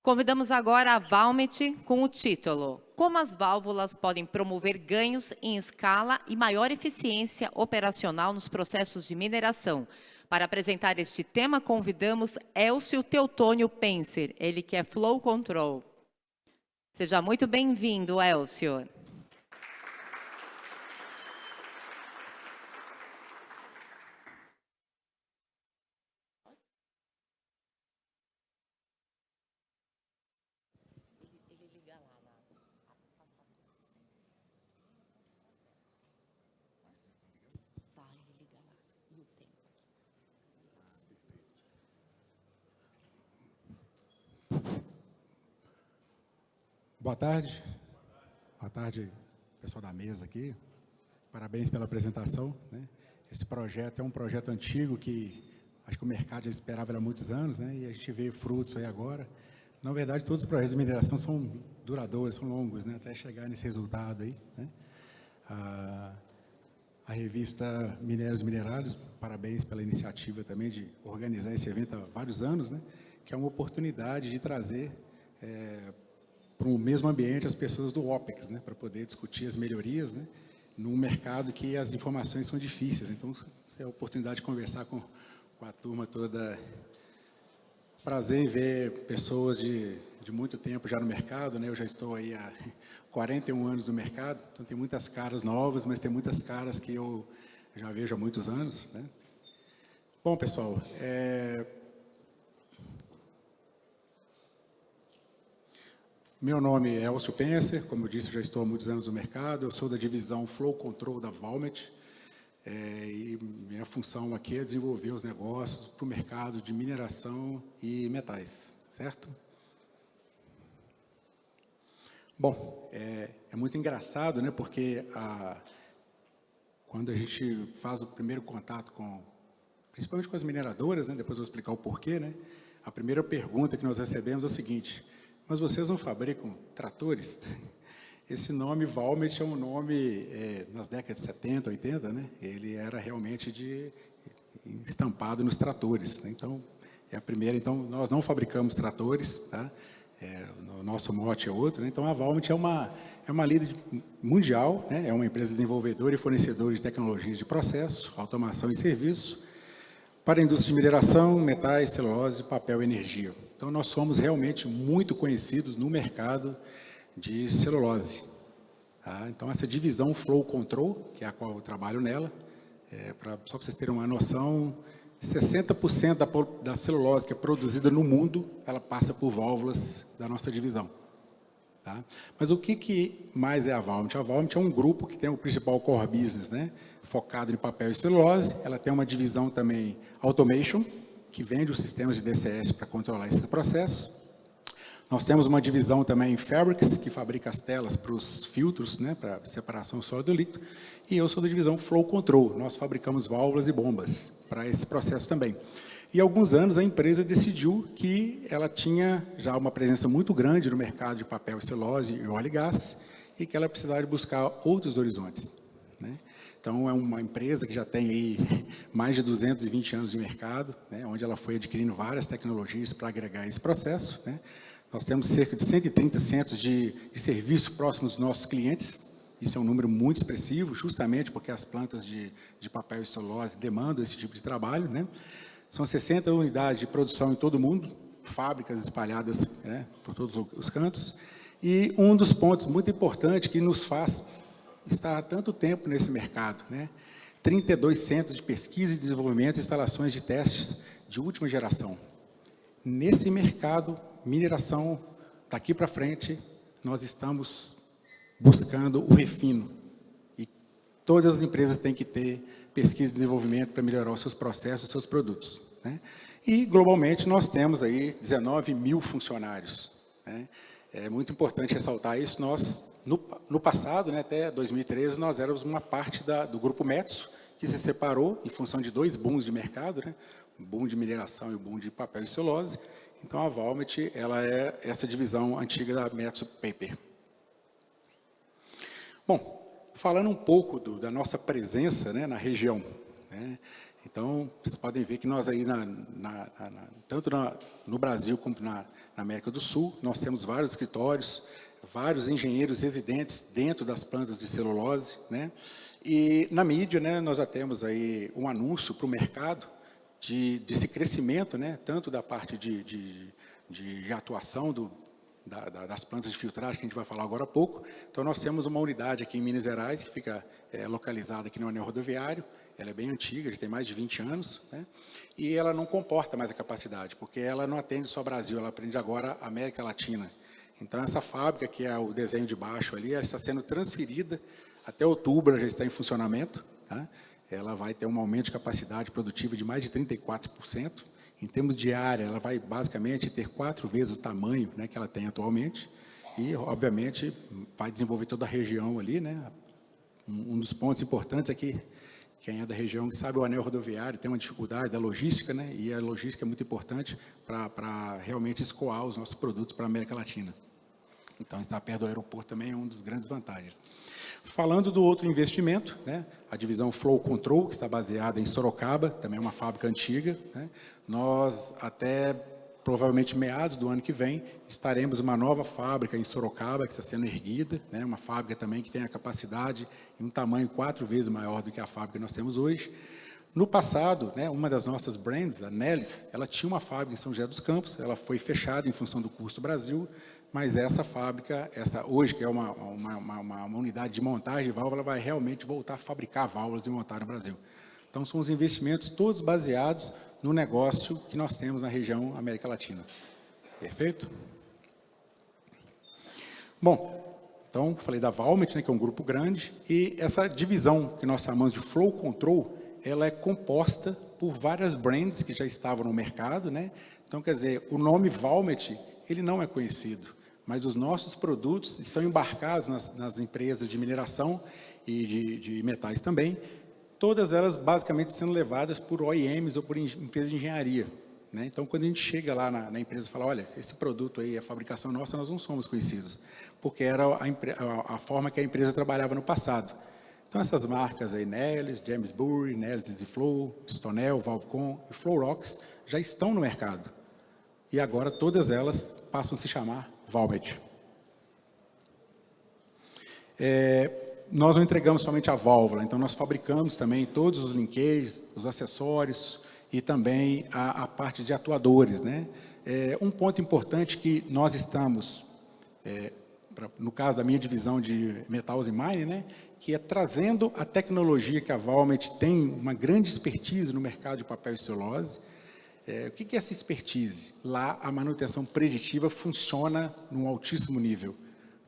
Convidamos agora a Valmet com o título Como as válvulas podem promover ganhos em escala e maior eficiência operacional nos processos de mineração. Para apresentar este tema, convidamos Elcio Teutônio Penser, ele que é Flow Control. Seja muito bem-vindo, Elcio. Boa tarde. Boa tarde, pessoal da mesa aqui. Parabéns pela apresentação, né? Esse projeto é um projeto antigo que acho que o mercado já esperava há muitos anos, né? E a gente vê frutos aí agora. Na verdade, todos os projetos de mineração são duradouros, são longos, né? Até chegar nesse resultado aí, né? A revista Minérios e Minerados, parabéns pela iniciativa também de organizar esse evento há vários anos, né? Que é uma oportunidade de trazer para o mesmo ambiente as pessoas do OPEX, né, para poder discutir as melhorias, né, num mercado que as informações são difíceis. Então, é a oportunidade de conversar com a turma toda. Prazer em ver pessoas de muito tempo já no mercado, né? Eu já estou aí há 41 anos no mercado, então tem muitas caras novas, mas tem muitas caras que eu já vejo há muitos anos, né? Bom, pessoal, meu nome é Elcio Penser, como eu disse, já estou há muitos anos no mercado, eu sou da divisão Flow Control da Valmet, e minha função aqui é desenvolver os negócios para o mercado de mineração e metais, certo? Bom, é muito engraçado, né, porque quando a gente faz o primeiro contato principalmente com as mineradoras, né, depois eu vou explicar o porquê, né, a primeira pergunta que nós recebemos é o seguinte: mas vocês não fabricam tratores? Esse nome Valmet é um nome, nas décadas de 70, 80, né? Ele era realmente estampado nos tratores, né? Então, é a primeira. Então, nós não fabricamos tratores, tá? O nosso mote é outro, né? Então, a Valmet é uma líder mundial, né? É uma empresa desenvolvedora e fornecedora de tecnologias de processo, automação e serviço, para a indústria de mineração, metais, celulose, papel e energia. Então, nós somos realmente muito conhecidos no mercado de celulose. Tá? Então, essa divisão Flow Control, que é a qual eu trabalho nela, só para vocês terem uma noção, 60% da celulose que é produzida no mundo, ela passa por válvulas da nossa divisão. Tá? Mas o que mais é a Valmet? A Valmet é um grupo que tem o principal core business, né, focado em papel e celulose. Ela tem uma divisão também Automation, que vende os sistemas de DCS para controlar esses processos. Nós temos uma divisão também Fabrics, que fabrica as telas para os filtros, né, para separação sólido líquido. E eu sou da divisão Flow Control. Nós fabricamos válvulas e bombas para esse processo também. E há alguns anos a empresa decidiu que ela tinha já uma presença muito grande no mercado de papel e celulose e óleo e gás, e que ela precisava de buscar outros horizontes, né? Então, é uma empresa que já tem aí mais de 220 anos de mercado, né, onde ela foi adquirindo várias tecnologias para agregar esse processo, né? Nós temos cerca de 130 centros de serviço próximos dos nossos clientes. Isso é um número muito expressivo, justamente porque as plantas de papel e celulose demandam esse tipo de trabalho, né? São 60 unidades de produção em todo o mundo, fábricas espalhadas, né, por todos os cantos. E um dos pontos muito importantes que nos faz estar há tanto tempo nesse mercado, né, 32 centros de pesquisa e desenvolvimento e instalações de testes de última geração. Nesse mercado, mineração, daqui para frente, nós estamos buscando o refino. E todas as empresas têm que ter pesquisa e desenvolvimento para melhorar os seus processos, os seus produtos, né? E, globalmente, nós temos aí 19 mil funcionários, né? É muito importante ressaltar isso. Nós, no passado, né, até 2013, nós éramos uma parte do grupo Metso, que se separou em função de dois booms de mercado, né? O boom de mineração e o boom de papel e celulose. Então, a Valmet, ela é essa divisão antiga da Metso Paper. Bom, falando um pouco da nossa presença, né, na região, né, Então, vocês podem ver que nós aí, tanto no Brasil como na América do Sul, nós temos vários escritórios, vários engenheiros residentes dentro das plantas de celulose, né? E na mídia, né, nós já temos aí um anúncio para o mercado desse crescimento, né, tanto da parte de atuação das plantas de filtragem, que a gente vai falar agora há pouco. Então, nós temos uma unidade aqui em Minas Gerais, que fica localizada aqui no anel rodoviário. Ela é bem antiga, já tem mais de 20 anos, né? E ela não comporta mais a capacidade, porque ela não atende só Brasil, ela atende agora a América Latina. Então, essa fábrica, que é o desenho de baixo ali, ela está sendo transferida, até outubro ela já está em funcionamento, tá? Ela vai ter um aumento de capacidade produtiva de mais de 34%. Em termos de área, ela vai basicamente ter 4 vezes o tamanho, né, que ela tem atualmente, e, obviamente, vai desenvolver toda a região ali, né? Um dos pontos importantes é que quem é da região que sabe, o anel rodoviário tem uma dificuldade da logística, né? E a logística é muito importante para realmente escoar os nossos produtos para a América Latina. Então, estar perto do aeroporto também é uma das grandes vantagens. Falando do outro investimento, né, a divisão Flow Control, que está baseada em Sorocaba, também é uma fábrica antiga, né, nós, até provavelmente meados do ano que vem, estaremos uma nova fábrica em Sorocaba, que está sendo erguida, né, uma fábrica também que tem a capacidade e um tamanho 4 vezes maior do que a fábrica que nós temos hoje. No passado, né, uma das nossas brands, a Neles, ela tinha uma fábrica em São José dos Campos, ela foi fechada em função do custo Brasil, mas essa fábrica, hoje, que é uma unidade de montagem de válvula, ela vai realmente voltar a fabricar válvulas e montar no Brasil. Então, são os investimentos todos baseados no negócio que nós temos na região América Latina. Perfeito? Bom, então, falei da Valmet, né, que é um grupo grande, e essa divisão que nós chamamos de Flow Control, ela é composta por várias brands que já estavam no mercado, né? Então, quer dizer, o nome Valmet, ele não é conhecido, mas os nossos produtos estão embarcados nas empresas de mineração e de metais também, todas elas basicamente sendo levadas por OEMs ou por empresas de engenharia, né? Então, quando a gente chega lá na empresa e fala, olha, esse produto aí, a fabricação nossa, nós não somos conhecidos, porque era a forma que a empresa trabalhava no passado. Então, essas marcas aí, Neles, James Burry, Neles EasyFlow, Stonel, Valvecon e Flowrox, já estão no mercado. E agora todas elas passam a se chamar Valmet. Nós não entregamos somente a válvula, então nós fabricamos também todos os linkages, os acessórios e também a parte de atuadores, né? Um ponto importante que nós estamos, no caso da minha divisão de Metals and Mining, né, que é trazendo a tecnologia que a Valmet tem uma grande expertise no mercado de papel e celulose. O que é essa expertise? Lá, a manutenção preditiva funciona num altíssimo nível.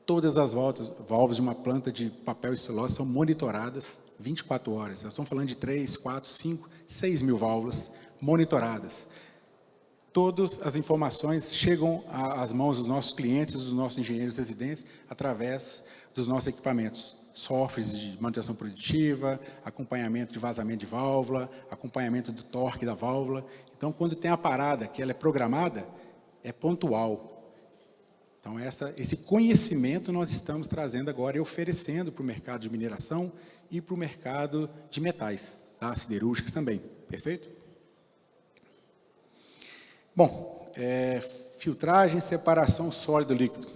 Todas as válvulas de uma planta de papel e celulose são monitoradas 24 horas. Nós estamos falando de 3, 4, 5, 6 mil válvulas monitoradas. Todas as informações chegam às mãos dos nossos clientes, dos nossos engenheiros residentes, através dos nossos equipamentos. Softwares de manutenção preditiva, acompanhamento de vazamento de válvula, acompanhamento do torque da válvula. Então, quando tem a parada, que ela é programada, é pontual. Então, esse conhecimento nós estamos trazendo agora e oferecendo para o mercado de mineração e para o mercado de metais, tá? Siderúrgicos também. Perfeito? Bom, filtragem e separação sólido-líquido.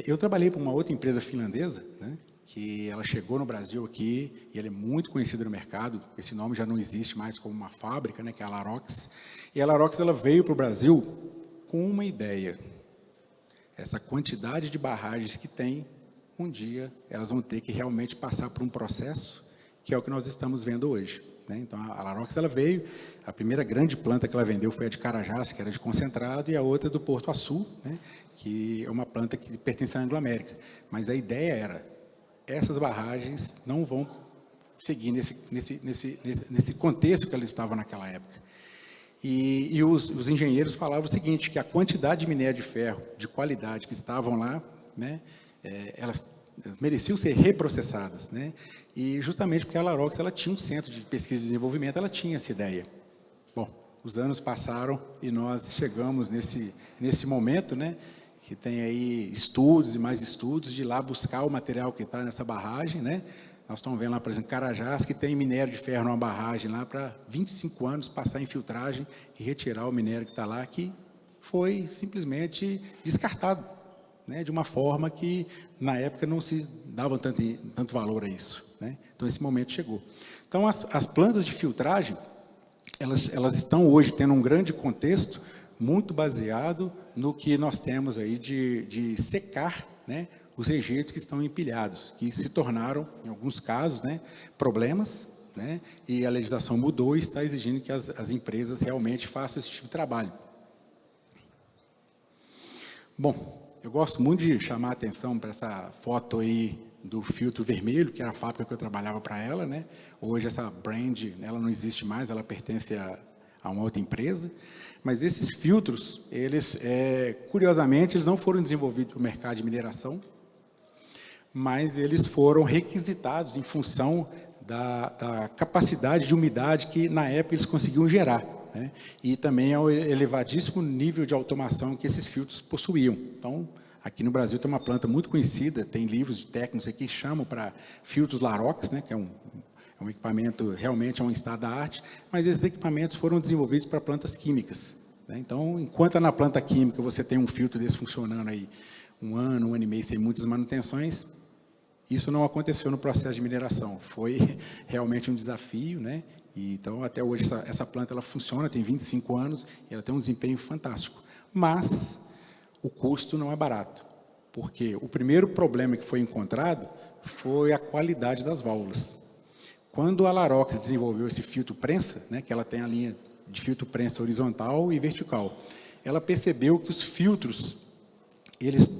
Eu trabalhei para uma outra empresa finlandesa, né, que ela chegou no Brasil aqui, e ela é muito conhecida no mercado, esse nome já não existe mais como uma fábrica, né, que é a Larox, e a Larox ela veio para o Brasil com uma ideia. Essa quantidade de barragens que tem, um dia elas vão ter que realmente passar por um processo, que é o que nós estamos vendo hoje, né? Então, a Larox ela veio, a primeira grande planta que ela vendeu foi a de Carajás, que era de concentrado, e a outra do Porto Açu, né, que é uma planta que pertence à Anglo-América. Mas a ideia era, essas barragens não vão seguir nesse contexto que elas estavam naquela época. E os engenheiros falavam o seguinte, que a quantidade de minério de ferro de qualidade que estavam lá, né, elas mereciam ser reprocessadas, né? E justamente porque a Larox ela tinha um centro de pesquisa e desenvolvimento, ela tinha essa ideia. Bom, os anos passaram e nós chegamos nesse momento, né, que tem aí estudos e mais estudos de ir lá buscar o material que está nessa barragem, né? Nós estamos vendo lá, por exemplo, Carajás, que tem minério de ferro numa barragem lá para 25 anos passar em filtragem e retirar o minério que está lá, que foi simplesmente descartado, né, de uma forma que, na época, não se dava tanto valor a isso, né? Então, esse momento chegou. Então, as plantas de filtragem, elas estão hoje tendo um grande contexto, muito baseado no que nós temos aí de secar, né, os rejeitos que estão empilhados, que se tornaram, em alguns casos, né, problemas, né, e a legislação mudou e está exigindo que as empresas realmente façam esse tipo de trabalho. Bom, eu gosto muito de chamar a atenção para essa foto aí do filtro vermelho, que era a fábrica que eu trabalhava para ela, né? Hoje essa brand, ela não existe mais, ela pertence a uma outra empresa. Mas esses filtros, eles, curiosamente, eles não foram desenvolvidos para o mercado de mineração, mas eles foram requisitados em função da capacidade de umidade que, na época, eles conseguiam gerar, né? E também ao elevadíssimo nível de automação que esses filtros possuíam. Então, aqui no Brasil tem uma planta muito conhecida, tem livros de técnicos aqui que chamam para filtros Larox, né, que é um equipamento realmente é um estado da arte, mas esses equipamentos foram desenvolvidos para plantas químicas, né? Então, enquanto na planta química você tem um filtro desse funcionando aí um ano e meio sem muitas manutenções, isso não aconteceu no processo de mineração. Foi realmente um desafio, né? E, então, até hoje, essa planta ela funciona, tem 25 anos, e ela tem um desempenho fantástico. Mas o custo não é barato, porque o primeiro problema que foi encontrado foi a qualidade das válvulas. Quando a Larox desenvolveu esse filtro prensa, né, que ela tem a linha de filtro prensa horizontal e vertical, ela percebeu que os filtros, eles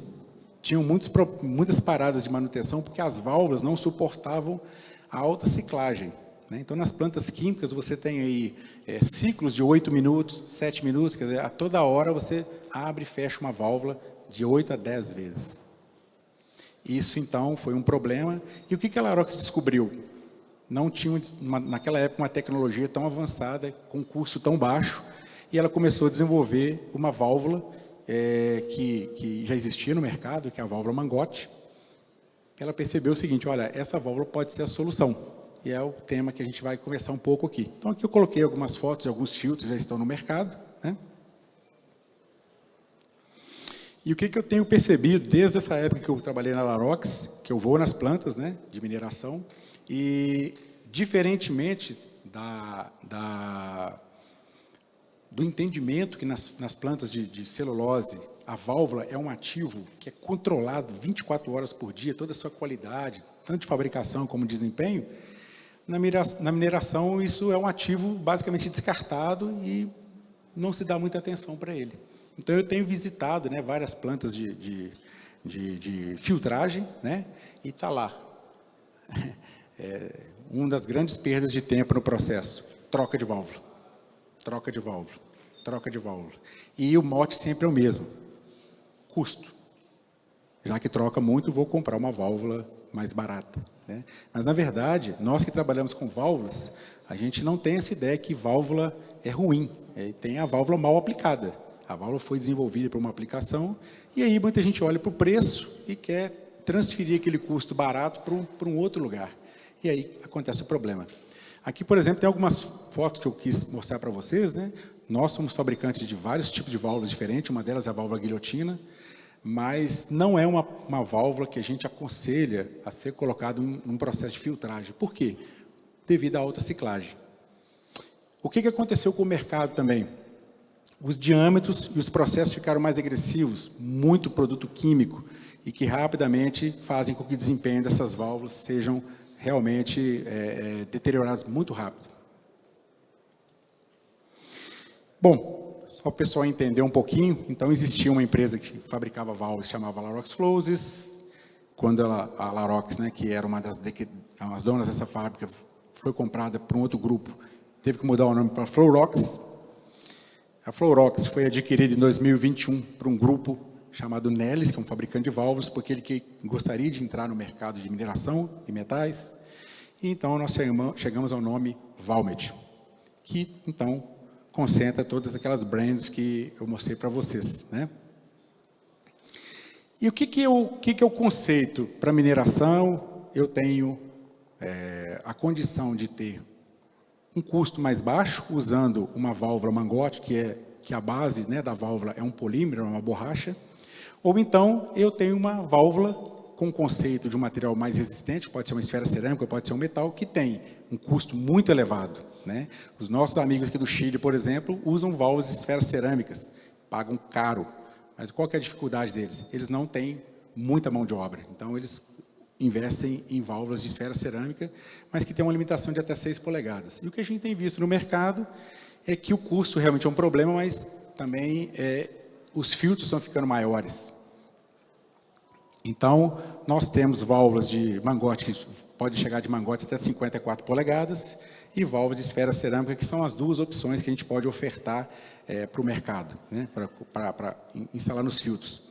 tinham muitas paradas de manutenção, porque as válvulas não suportavam a alta ciclagem, né? Então, nas plantas químicas, você tem aí ciclos de 8 minutos, 7 minutos, quer dizer, a toda hora você abre e fecha uma válvula de 8 a 10 vezes. Isso, então, foi um problema. E o que a Larox descobriu? Não tinha, naquela época, uma tecnologia tão avançada, com um custo tão baixo, e ela começou a desenvolver uma válvula que já existia no mercado, que é a válvula Mangote. Ela percebeu o seguinte: olha, essa válvula pode ser a solução, e é o tema que a gente vai conversar um pouco aqui. Então, aqui eu coloquei algumas fotos, alguns filtros já estão no mercado, né? E o que eu tenho percebido desde essa época que eu trabalhei na Larox, que eu vou nas plantas, né, de mineração, e diferentemente do entendimento que nas plantas de celulose, a válvula é um ativo que é controlado 24 horas por dia, toda a sua qualidade, tanto de fabricação como de desempenho, na mineração isso é um ativo basicamente descartado e não se dá muita atenção para ele. Então, eu tenho visitado, né, várias plantas de filtragem, né, e está lá. Uma das grandes perdas de tempo no processo: troca de válvula, troca de válvula, troca de válvula. E o mote sempre é o mesmo: custo. Já que troca muito, vou comprar uma válvula mais barata, né? Mas, na verdade, nós que trabalhamos com válvulas, a gente não tem essa ideia que válvula é ruim, tem a válvula mal aplicada. A válvula foi desenvolvida para uma aplicação, e aí muita gente olha para o preço e quer transferir aquele custo barato para um outro lugar. E aí acontece o problema. Aqui, por exemplo, tem algumas fotos que eu quis mostrar para vocês, né? Nós somos fabricantes de vários tipos de válvulas diferentes, uma delas é a válvula guilhotina, mas não é uma válvula que a gente aconselha a ser colocado num processo de filtragem. Por quê? Devido à alta ciclagem. O que aconteceu com o mercado também? Os diâmetros e os processos ficaram mais agressivos, muito produto químico, e que rapidamente fazem com que o desempenho dessas válvulas sejam realmente deteriorados muito rápido. Bom, só para o pessoal entender um pouquinho, então existia uma empresa que fabricava válvulas, chamava Larox Closes. Quando a Larox, né, que era uma das donas dessa fábrica, foi comprada por um outro grupo, teve que mudar o nome para Flowrox. A Flowrox foi adquirida em 2021 por um grupo chamado Neles, que é um fabricante de válvulas, porque ele que gostaria de entrar no mercado de mineração e metais. E então nós chegamos ao nome Valmet, que então concentra todas aquelas brands que eu mostrei para vocês, né? E o que é o conceito para mineração? Eu tenho a condição de ter um custo mais baixo, usando uma válvula mangote, que a base, né, da válvula é um polímero, é uma borracha, ou então eu tenho uma válvula com o conceito de um material mais resistente, pode ser uma esfera cerâmica, pode ser um metal, que tem um custo muito elevado, né? Os nossos amigos aqui do Chile, por exemplo, usam válvulas de esferas cerâmicas, pagam caro, mas qual que é a dificuldade deles? Eles não têm muita mão de obra, então eles investem em válvulas de esfera cerâmica, mas que tem uma limitação de até 6 polegadas. E o que a gente tem visto no mercado é que o custo realmente é um problema, mas também os filtros estão ficando maiores. Então, nós temos válvulas de mangote, que pode chegar de mangote até 54 polegadas, e válvulas de esfera cerâmica, que são as duas opções que a gente pode ofertar para o mercado, né, para instalar nos filtros.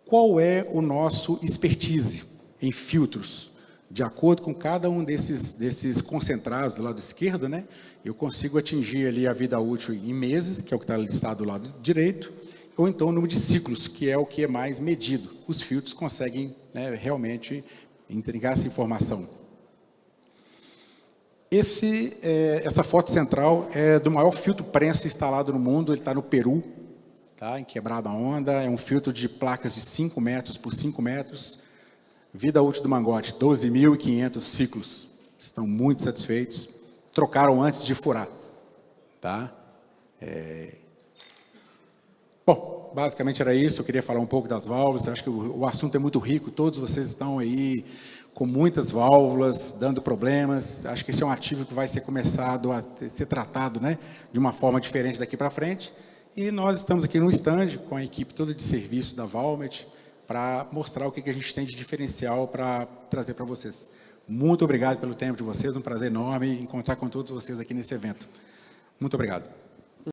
Qual é o nosso expertise em filtros? De acordo com cada um desses concentrados do lado esquerdo, né, eu consigo atingir ali a vida útil em meses, que é o que está listado do lado direito, ou então o número de ciclos, que é o que é mais medido. Os filtros conseguem, né, realmente entregar essa informação. Essa foto central é do maior filtro prensa instalado no mundo, ele está no Peru, tá, em Quebrada Onda, é um filtro de placas de 5 metros por 5 metros, vida útil do mangote, 12.500 ciclos, estão muito satisfeitos, trocaram antes de furar. Tá? Bom, basicamente era isso, eu queria falar um pouco das válvulas, acho que o assunto é muito rico, todos vocês estão aí com muitas válvulas, dando problemas, acho que esse é um ativo que vai ser começado a ser tratado, né, de uma forma diferente daqui para frente, e nós estamos aqui no stand com a equipe toda de serviço da Valmet, para mostrar o que a gente tem de diferencial para trazer para vocês. Muito obrigado pelo tempo de vocês, um prazer enorme encontrar com todos vocês aqui nesse evento. Muito obrigado.